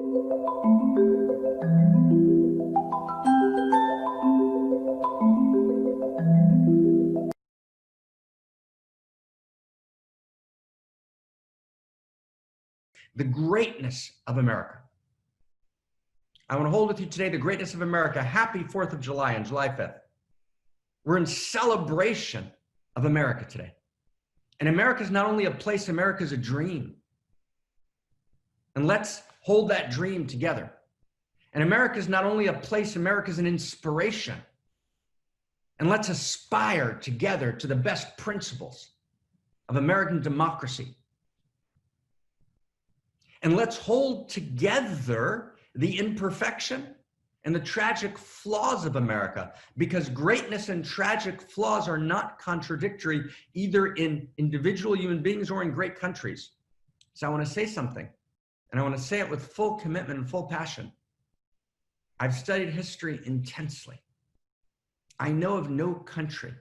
The greatness of America. I want to hold with you today the greatness of America. Happy 4th of July on July 5th. We're in celebration of America today. And America is not only a place, America is a dream. And let's hold that dream together. And America is not only a place, America is an inspiration. And let's aspire together to the best principles of American democracy. And let's hold together the imperfection and the tragic flaws of America, because greatness and tragic flaws are not contradictory either in individual human beings or in great countries. So I want to say something, and I want to say it with full commitment and full passion. I've studied history intensely. I know of no country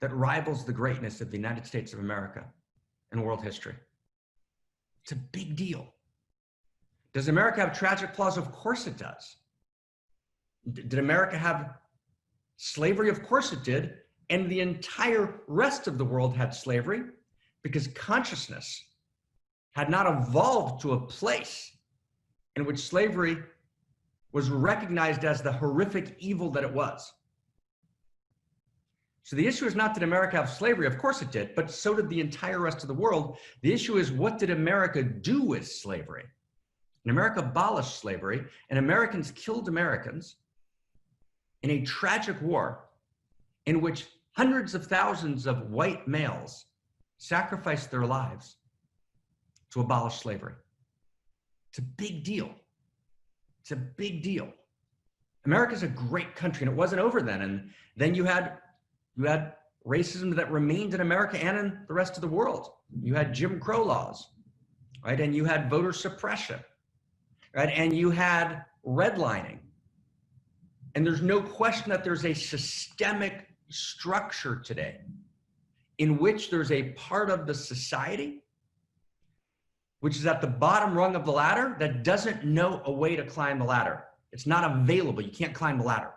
that rivals the greatness of the United States of America in world history. It's a big deal. Does America have tragic flaws? Of course it does. Did America have slavery? Of course it did. And the entire rest of the world had slavery because consciousness had not evolved to a place in which slavery was recognized as the horrific evil that it was. So the issue is not did America have slavery? Of course it did, but so did the entire rest of the world. The issue is, what did America do with slavery? And America abolished slavery, and Americans killed Americans in a tragic war in which hundreds of thousands of white males sacrificed their lives to abolish slavery. It's a big deal. It's a big deal. America's a great country, and it wasn't over then. And then you had racism that remained in America and in the rest of the world. You had Jim Crow laws, right? And you had voter suppression, right? And you had redlining. And there's no question that there's a systemic structure today in which there's a part of the society which is at the bottom rung of the ladder that doesn't know a way to climb the ladder. It's not available. You can't climb the ladder.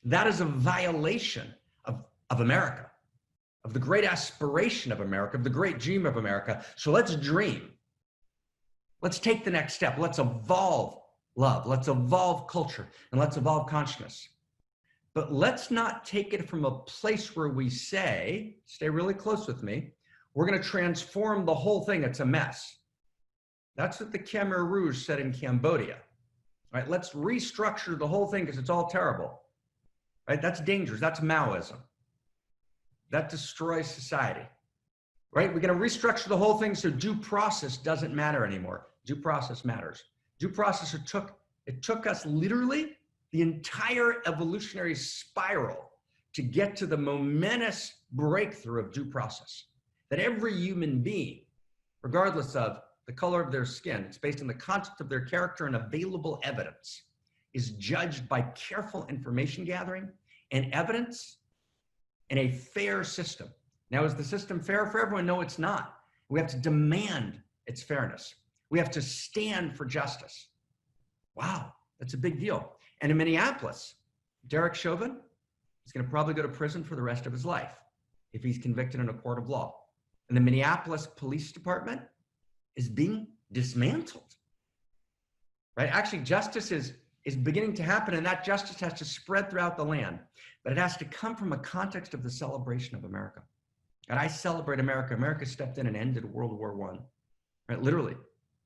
That is a violation of America, of the great aspiration of America, of the great dream of America. So let's dream. Let's take the next step. Let's evolve love. Let's evolve culture, and let's evolve consciousness. But let's not take it from a place where we say, stay really close with me, we're going to transform the whole thing. It's a mess. That's what the Khmer Rouge said in Cambodia. Right? Let's restructure the whole thing because it's all terrible. Right? That's dangerous. That's Maoism. That destroys society. Right? We're going to restructure the whole thing so due process doesn't matter anymore. Due process matters. Due process, it took us literally the entire evolutionary spiral to get to the momentous breakthrough of due process. That every human being, regardless of the color of their skin, it's based on the content of their character and available evidence, is judged by careful information gathering and evidence in a fair system. Now, is the system fair for everyone? No, it's not. We have to demand its fairness. We have to stand for justice. Wow, that's a big deal. And in Minneapolis, Derek Chauvin is going to probably go to prison for the rest of his life if he's convicted in a court of law. And the Minneapolis Police Department is being dismantled, right? Actually, justice is beginning to happen, and that justice has to spread throughout the land, but it has to come from a context of the celebration of America. And I celebrate America. America stepped in and ended World War I, right? Literally,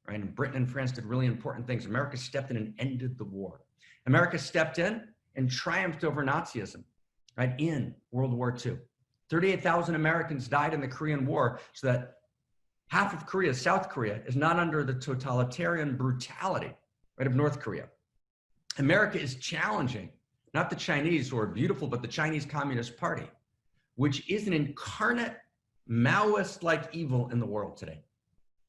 right? And Britain and France did really important things. America stepped in and ended the war. America stepped in and triumphed over Nazism, right? In World War II. 38,000 Americans died in the Korean War so that half of Korea, South Korea, is not under the totalitarian brutality, right, of North Korea. America is challenging, not the Chinese who are beautiful, but the Chinese Communist Party, which is an incarnate Maoist-like evil in the world today.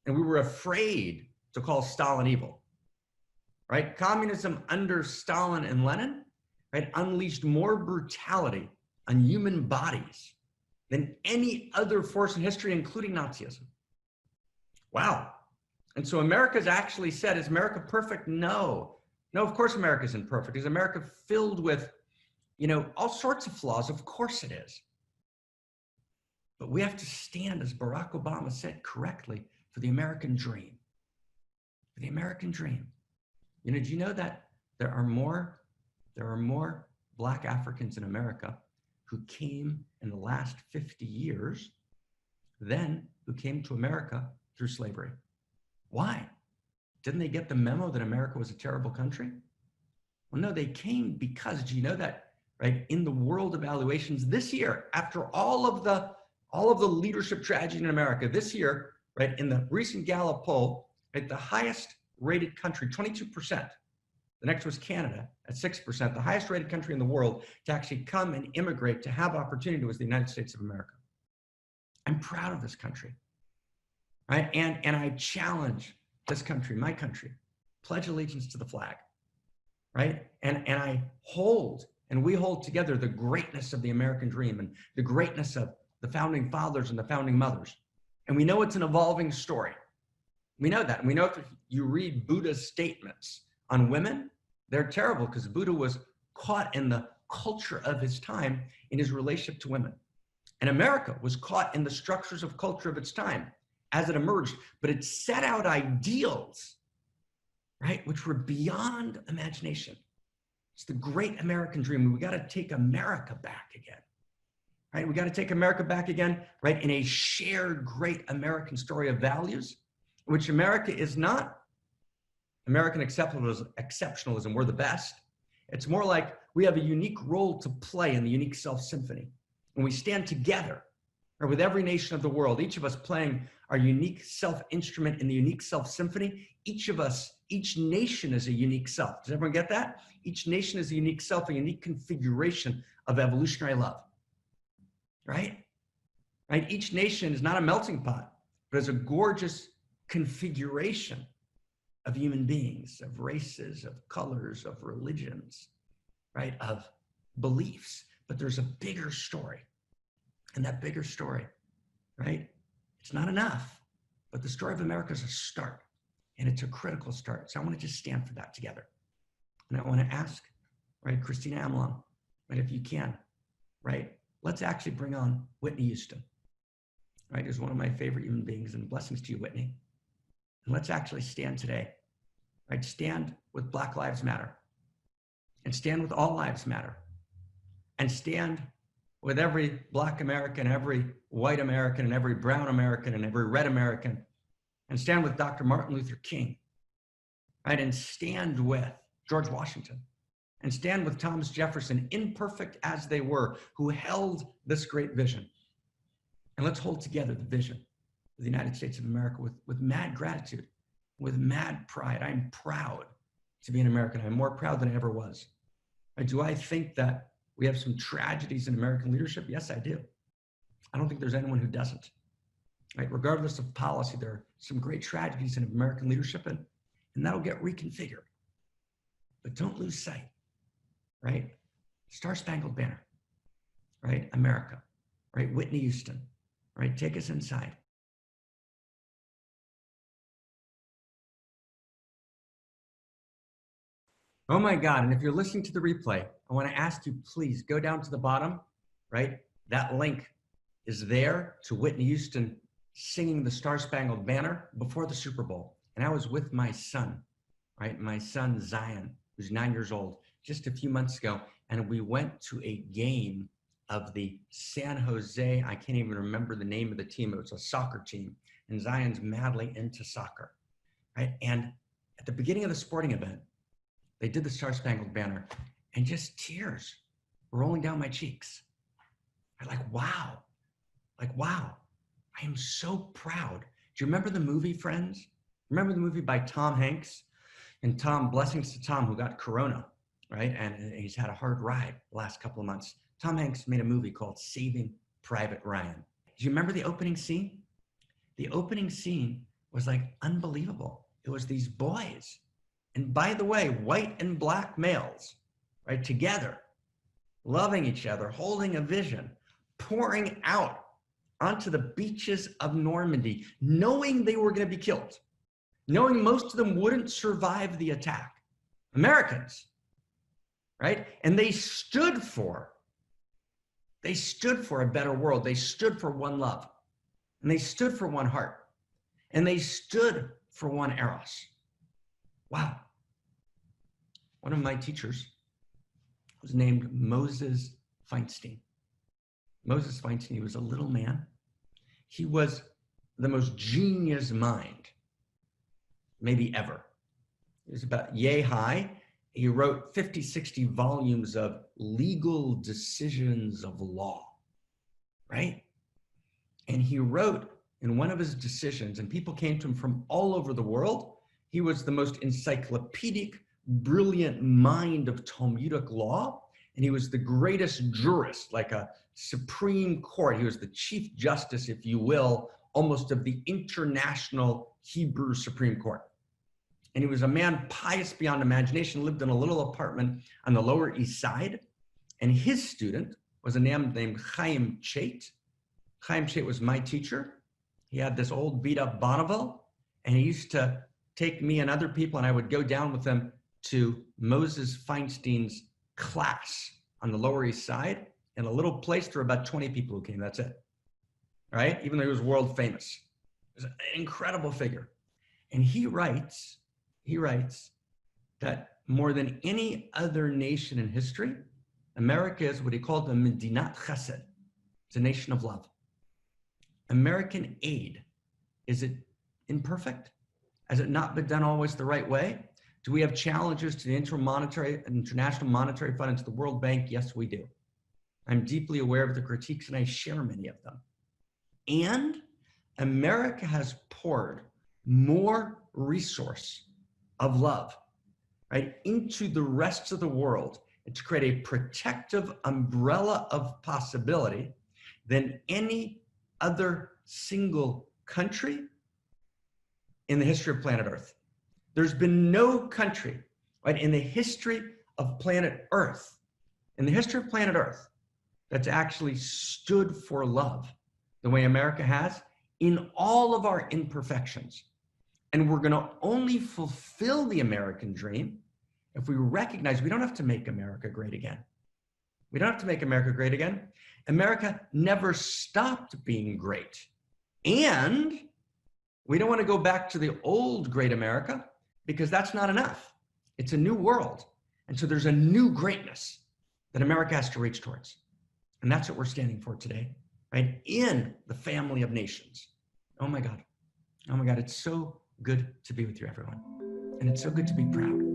And we were afraid to call Stalin evil, right? Communism under Stalin and Lenin, right, unleashed more brutality on human bodies than any other force in history, including Nazism. Wow. And so America's actually said, is America perfect? No. No, of course America isn't perfect. Is America filled with, all sorts of flaws? Of course it is. But we have to stand, as Barack Obama said correctly, for the American dream. For the American dream. Do you know that there are more Black Africans in America who came in the last 50 years than who came to America through slavery? Why? Didn't they get the memo that America was a terrible country? Well, no, they came because, do you know that, right, in the world evaluations this year, after all of the leadership tragedy in America, this year, right, in the recent Gallup poll, right, the highest rated country, 22%. The next was Canada at 6%, the highest rated country in the world to actually come and immigrate, to have opportunity, was the United States of America. I'm proud of this country, right? And I challenge this country, my country, pledge allegiance to the flag, right? And I hold, and we hold together, the greatness of the American dream and the greatness of the founding fathers and the founding mothers. And we know it's an evolving story. We know that. And we know if you read Buddha's statements on women, they're terrible, because Buddha was caught in the culture of his time in his relationship to women. And America was caught in the structures of culture of its time as it emerged, but it set out ideals, right, which were beyond imagination. It's the great American dream. We got to take America back again, right? We got to take America back again, right, in a shared great American story of values, in which America is not American exceptionalism, we're the best. It's more like we have a unique role to play in the unique self-symphony. And we stand together, or with every nation of the world, each of us playing our unique self-instrument in the unique self-symphony. Each of us, each nation is a unique self. Does everyone get that? Each nation is a unique self, a unique configuration of evolutionary love, right? Right? Each nation is not a melting pot, but is a gorgeous configuration of human beings, of races, of colors, of religions, right? Of beliefs. But there's a bigger story. And that bigger story, right? It's not enough, but the story of America is a start, and it's a critical start. So I want to just stand for that together. And I want to ask, right, Christina Amelon, right, if you can, right, let's actually bring on Whitney Houston, right, who's one of my favorite human beings, and blessings to you, Whitney. And let's actually stand today, right? Stand with Black Lives Matter, and stand with All Lives Matter, and stand with every Black American, every white American, and every brown American, and every red American, and stand with Dr. Martin Luther King, right? And stand with George Washington, and stand with Thomas Jefferson, imperfect as they were, who held this great vision. And let's hold together the vision of the United States of America with mad gratitude, with mad pride. I'm proud to be an American. I'm more proud than I ever was. Do I think that we have some tragedies in American leadership? Yes, I do. I don't think there's anyone who doesn't. Right? Regardless of policy, there are some great tragedies in American leadership, and that'll get reconfigured. But don't lose sight, right? Star-Spangled Banner, right? America, right? Whitney Houston, right? Take us inside. Oh my God, and if you're listening to the replay, I want to ask you, please go down to the bottom, right? That link is there to Whitney Houston singing the Star-Spangled Banner before the Super Bowl. And I was with my son, right? My son, Zion, who's 9 years old, just a few months ago. And we went to a game of the San Jose, I can't even remember the name of the team. It was a soccer team. And Zion's madly into soccer, right? And at the beginning of the sporting event, they did the Star-Spangled Banner, and just tears were rolling down my cheeks. I'm like, wow, I am so proud. Do you remember the movie, friends? Remember the movie by Tom Hanks? And Tom, blessings to Tom, who got corona, right? And he's had a hard ride the last couple of months. Tom Hanks made a movie called Saving Private Ryan. Do you remember the opening scene? The opening scene was like unbelievable. It was these boys. And by the way, white and black males, right, together, loving each other, holding a vision, pouring out onto the beaches of Normandy, knowing they were going to be killed, knowing most of them wouldn't survive the attack. Americans, right? And they stood for a better world. They stood for one love, and they stood for one heart, and they stood for one eros. Wow. One of my teachers was named Moses Feinstein. Moses Feinstein, he was a little man. He was the most genius mind, maybe ever. He was about yay high. He wrote 50, 60 volumes of legal decisions of law, right? And he wrote in one of his decisions, and people came to him from all over the world. He was the most encyclopedic, brilliant mind of Talmudic law. And he was the greatest jurist, like a Supreme Court. He was the Chief Justice, if you will, almost of the international Hebrew Supreme Court. And he was a man pious beyond imagination, lived in a little apartment on the Lower East Side. And his student was a man named Chaim Chait. Chaim Chait was my teacher. He had this old beat up Bonneville, and he used to take me and other people, and I would go down with them to Moses Feinstein's class on the Lower East Side. In a little place, there were about 20 people who came, that's it, right? Even though he was world famous. He was an incredible figure. And he writes that more than any other nation in history, America is what he called a Medinat Chesed. It's a nation of love. American aid, is it imperfect? Has it not been done always the right way? Do we have challenges to the International Monetary Fund and to the World Bank? Yes, we do. I'm deeply aware of the critiques, and I share many of them. And America has poured more resource of love, right, into the rest of the world and to create a protective umbrella of possibility than any other single country in the history of planet Earth. There's been no country, right, in the history of planet Earth, that's actually stood for love the way America has in all of our imperfections. And we're gonna only fulfill the American dream if we recognize we don't have to make America great again. We don't have to make America great again. America never stopped being great. And we don't want to go back to the old great America, because that's not enough. It's a new world. And so there's a new greatness that America has to reach towards. And that's what we're standing for today, right? In the family of nations. Oh my God. Oh my God. It's so good to be with you, everyone. And it's so good to be proud.